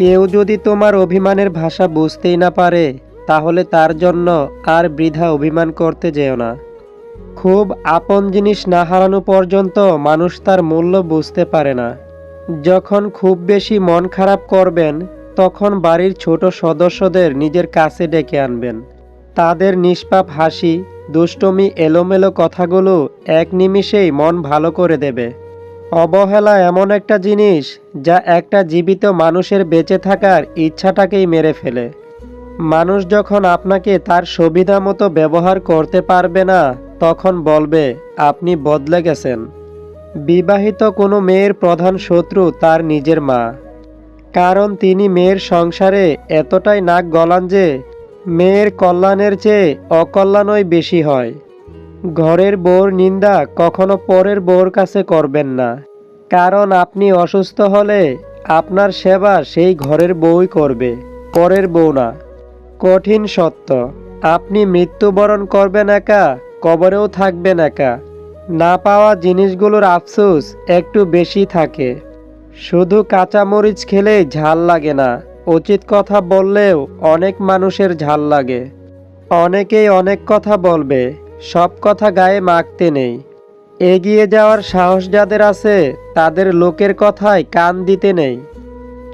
কেউ যদি তোমার অভিমানের ভাষা বুঝতেই না পারে, তাহলে তার জন্য আর বৃথা অভিমান করতে যেও না। খুব আপন জিনিস না হারানো পর্যন্ত মানুষ তার মূল্য বুঝতে পারে না। যখন খুব বেশি মন খারাপ করবেন, তখন বাড়ির ছোট সদস্যদের নিজের কাছে ডেকে আনবেন। তাদের নিষ্পাপ হাসি, দুষ্টুমি, এলোমেলো কথাগুলো এক নিমিষেই মন ভালো করে দেবে। অবহেলা এমন একটা জিনিস যা একটা জীবিত মানুষের বেঁচে থাকার ইচ্ছাটাকেই মেরে ফেলে। মানুষ যখন আপনাকে তার সুবিধা মতো ব্যবহার করতে পারবে না, তখন বলবে আপনি বদলে গেছেন। বিবাহিত কোনো মেয়ের প্রধান শত্রু তার নিজের মা। কারণ তিনি মেয়ের সংসারে এতটাই নাক গলান যে মেয়ের কল্যাণের চেয়ে অকল্যাণই বেশি হয়। ঘরের বউর নিন্দা কখনো পরের বউর কাছে করবেন না। কারণ আপনি অসুস্থ হলে আপনার সেবা সেই ঘরের বউই করবে, পরের বউ না। কঠিন সত্য, আপনি মৃত্যুবরণ করবেন একা, কবরেও থাকবেন একা। না পাওয়া জিনিসগুলোর আফসোস একটু বেশি থাকে। শুধু কাঁচামরিচ খেলেই ঝাল লাগে না, উচিত কথা বললেও অনেক মানুষের ঝাল লাগে। অনেকেই অনেক কথা বলবে, সব কথা গায়ে মাখতে নেই। এগিয়ে যাওয়ার সাহস যাদের আছে, তাদের লোকের কথায় কান দিতে নেই।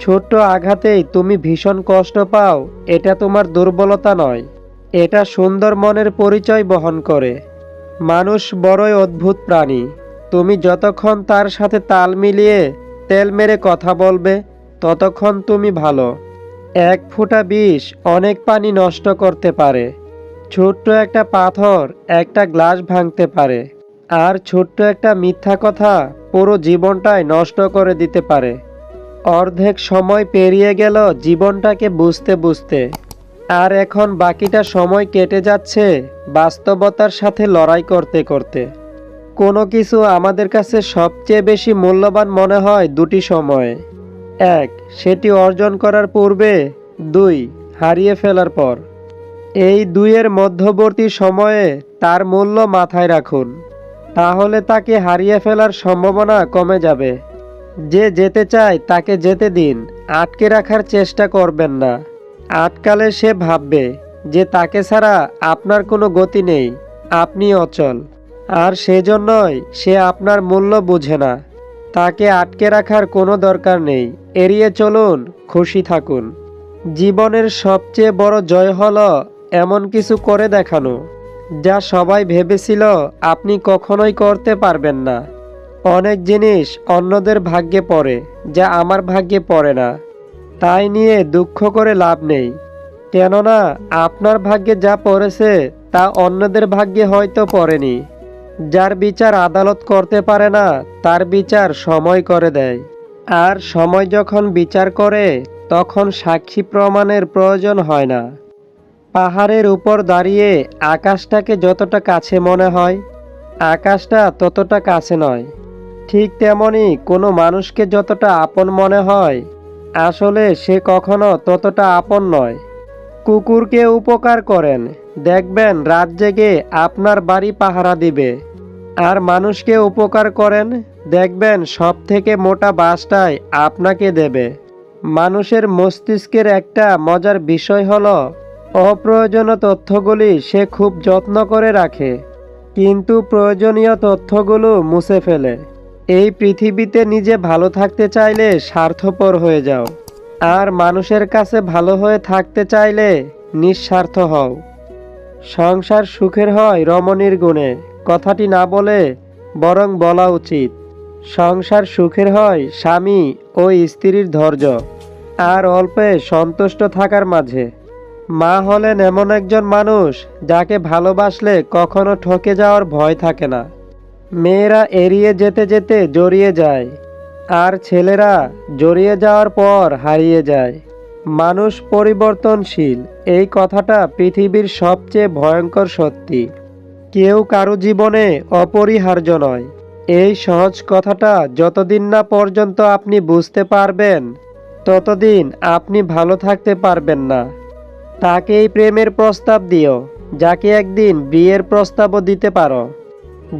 ছোট্ট আঘাতেই তুমি ভীষণ কষ্ট পাও, এটা তোমার দুর্বলতা নয়, এটা সুন্দর মনের পরিচয় বহন করে। মানুষ বড়ই অদ্ভুত প্রাণী। তুমি যতক্ষণ তার সাথে তাল মিলিয়ে তেল মেরে কথা বলবে, ততক্ষণ তুমি ভালো। এক ফোঁটা বিষ অনেক পানি নষ্ট করতে পারে। ছোট্ট একটা পাথর একটা গ্লাস ভাঙতে পারে, আর ছোট্ট একটা মিথ্যা কথা পুরো জীবনটাই নষ্ট করে দিতে পারে। অর্ধেক সময় পেরিয়ে গেল জীবনটাকে বুঝতে বুঝতে, আর এখন বাকিটা সময় কেটে যাচ্ছে বাস্তবতার সাথে লড়াই করতে করতে। কোনো কিছু আমাদের কাছে সবচেয়ে বেশি মূল্যবান মনে হয় দুটি সময়ে। এক, সেটি অর্জন করার পূর্বে। দুই, হারিয়ে ফেলার পর। এই দুইয়ের মধ্যবর্তী সময়ে তার মূল্য মাথায় রাখুন, তাহলে তাকে হারিয়ে ফেলার সম্ভাবনা কমে যাবে। যে যেতে চায় তাকে যেতে দিন, আটকে রাখার চেষ্টা করবেন না। আটকালে সে ভাববে যে তাকে ছাড়া আপনার কোনো গতি নেই, আপনি অচল। আর সেজন্যই সে আপনার মূল্য বুঝে না। তাকে আটকে রাখার কোনো দরকার নেই, এড়িয়ে চলুন, খুশি থাকুন। জীবনের সবচেয়ে বড় জয় হলো এমন কিছু করে দেখানো যা সবাই ভেবেছিল আপনি কখনোই করতে পারবেন না। অনেক জিনিস অন্যদের ভাগ্যে পড়ে যা আমার ভাগ্যে পড়ে না, তাই নিয়ে দুঃখ করে লাভ নেই। কেননা আপনার ভাগ্যে যা পড়েছে তা অন্যদের ভাগ্যে হয়তো পড়েনি। যার বিচার আদালত করতে পারে না, তার বিচার সময় করে দেয়। আর সময় যখন বিচার করে, তখন সাক্ষী প্রমাণের প্রয়োজন হয় না। পাহাড়ের উপর দাঁড়িয়ে আকাশটাকে যতটা কাছে মনে হয়, আকাশটা ততটা কাছে নয়। ঠিক তেমনি কোনো মানুষকে যতটা আপন মনে হয়, আসলে সে কখনো ততটা আপন নয়। কুকুরকে উপকার করেন, দেখবেন রাত জেগে আপনার বাড়ি পাহারা দিবে। আর মানুষকে উপকার করেন, দেখবেন সব থেকে মোটা বাসটাই আপনাকে দেবে। মানুষের মস্তিষ্কের একটা মজার বিষয় হলো, অপ্রয়োজনীয় তথ্যগুলি সে খুব যত্ন করে রাখে, কিন্তু প্রয়োজনীয় তথ্যগুলো মুছে ফেলে। এই পৃথিবীতে নিজে ভালো থাকতে চাইলে স্বার্থপর হয়ে যাও, আর মানুষের কাছে ভালো হয়ে থাকতে চাইলে নিঃস্বার্থ হও। সংসার সুখের হয় রমণীর গুণে, কথাটি না বলে বরং বলা উচিত। সংসার সুখের হয় স্বামী ও স্ত্রীর ধৈর্য আর অল্পে সন্তুষ্ট থাকার মাঝে। মা হলেন এমন একজন মানুষ যাকে ভালোবাসলে কখনো ঠকে যাওয়ার ভয় থাকে না। মেয়েরা এড়িয়ে যেতে যেতে জড়িয়ে যায়, আর ছেলেরা জড়িয়ে যাওয়ার পর হারিয়ে যায়। মানুষ পরিবর্তনশীল, এই কথাটা পৃথিবীর সবচেয়ে ভয়ঙ্কর সত্যি। কেউ কারো জীবনে অপরিহার্য নয়, এই সহজ কথাটা যতদিন না পর্যন্ত আপনি বুঝতে পারবেন, ততদিন আপনি ভালো থাকতে পারবেন না। তাকেই প্রেমের প্রস্তাব দিও যাকে একদিন বিয়ের প্রস্তাবও দিতে পারো।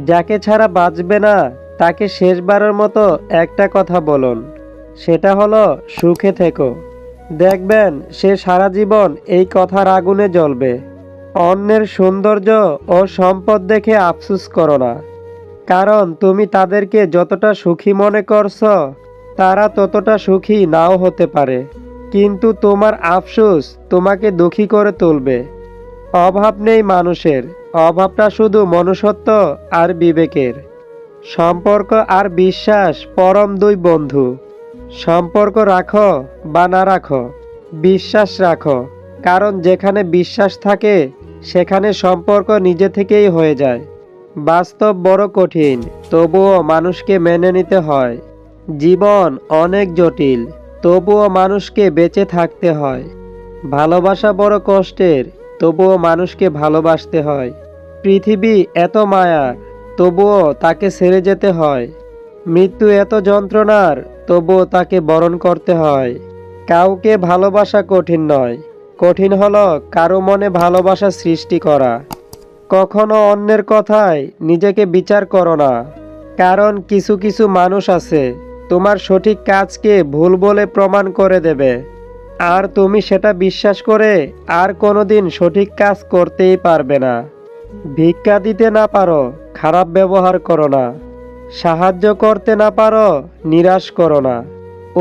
যাকে ছাড়া বাঁচবে না, তাকে শেষবারের মতো একটা কথা বলুন, সেটা হলো সুখে থেকো। দেখবেন সে সারা জীবন এই কথার আগুনে জ্বলবে। অন্যের সৌন্দর্য ও সম্পদ দেখে আফসোস করো না, কারণ তুমি তাদেরকে যতটা সুখী মনে করছো তারা ততটা সুখী নাও হতে পারে, কিন্তু তোমার আফসোস তোমাকে দুঃখী করে তুলবে। অভাব নেই মানুষের, অভাবটা শুধু মনুষ্যত্ব আর বিবেকের। সম্পর্ক আর বিশ্বাস পরম দুই বন্ধু। সম্পর্ক রাখো বা না রাখো, বিশ্বাস রাখো, কারণ যেখানে বিশ্বাস থাকে সেখানে সম্পর্ক নিজে থেকেই হয়ে যায়। বাস্তব বড় কঠিন, তবুও মানুষকে মেনে নিতে হয়। জীবন অনেক জটিল, তবুও মানুষকে বেঁচে থাকতে হয়। ভালোবাসা বড় কষ্টের, তবুও মানুষকে ভালোবাসতে হয়। পৃথিবী এত মায়ার, তবুও তাকে ছেড়ে যেতে হয়। মৃত্যু এত যন্ত্রণার, তবুও তাকে বরণ করতে হয়। কাউকে ভালোবাসা কঠিন নয়, কঠিন হলো কারো মনে ভালোবাসা সৃষ্টি করা। কখনো অন্যের কথায় নিজেকে বিচার করো না, কারণ কিছু কিছু মানুষ আছে তোমার সঠিক কাজকে ভুল বলে প্রমাণ করে দেবে, আর তুমি সেটা বিশ্বাস করে আর কোনোদিন সঠিক কাজ করতেই পারবে না। ভিক্ষা দিতে না পারো, খারাপ ব্যবহার করো না। সাহায্য করতে না পারো, নিরাশ করো না।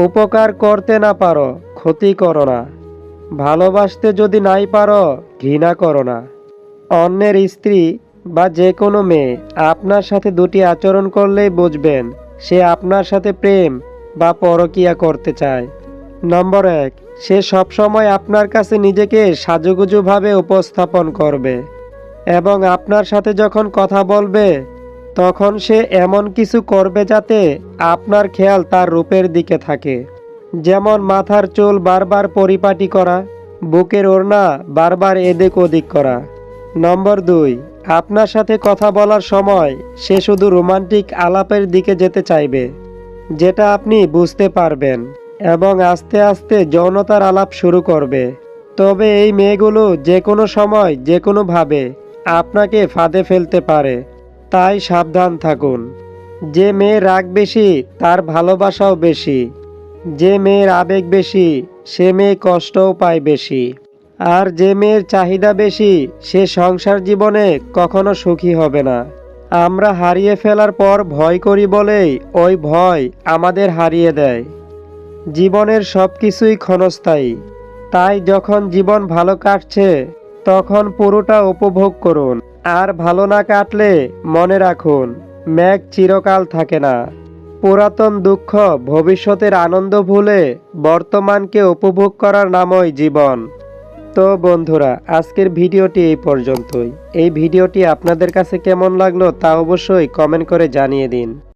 উপকার করতে না পারো, ক্ষতি করো না। ভালোবাসতে যদি নাই পারো, ঘৃণা করো না। অন্যের স্ত্রী বা যে কোনো মেয়ে আপনার সাথে দুটি আচরণ করলেই বুঝবেন সে আপনার সাথে প্রেম বা পরকীয়া করতে চায়। নম্বর 1, সে সবসময় আপনার কাছে নিজেকে সাজুগুজুভাবে উপস্থাপন করবে এবং আপনার সাথে যখন কথা বলবে তখন সে এমন কিছু করবে যাতে আপনার খেয়াল তার রূপের দিকে থাকে। যেমন মাথার চুল বারবার পরিপাটি করা, বুকের ওড়না বারবার এদিক ওদিক করা। নম্বর 2, আপনার সাথে কথা বলার সময় সে শুধু রোমান্টিক আলাপের দিকে যেতে চাইবে, যেটা আপনি বুঝতে পারবেন, এবং আস্তে আস্তে যৌনতার আলাপ শুরু করবে। তবে এই মেয়েগুলো যে কোনো সময় যে কোনোভাবে আপনাকে ফাঁদে ফেলতে পারে, তাই সাবধান থাকুন। যে মেয়ের রাগ বেশি তার ভালোবাসাও বেশি, যে মেয়ের আবেগ বেশি সে মেয়ে কষ্টও পায় বেশি, আর যে মেয়ের চাহিদা বেশি সে সংসার জীবনে কখনো সুখী হবে না। আমরা হারিয়ে ফেলার পর ভয় করি বলেই ওই ভয় আমাদের হারিয়ে দেয়। জীবনের সব কিছুই ক্ষণস্থায়ী, তাই যখন জীবন ভালো কাটছে তখন পুরোটা উপভোগ করুন, আর ভালো না কাটলে মনে রাখুন মেঘ চিরকাল থাকে না। পুরাতন দুঃখ ভবিষ্যতের আনন্দ ভুলে বর্তমানকে উপভোগ করার নামই জীবন। তো বন্ধুরা, আজকের ভিডিওটি এই পর্যন্তই। এই ভিডিওটি আপনাদের কাছে কেমন লাগলো তা অবশ্যই কমেন্ট করে জানিয়ে দিন।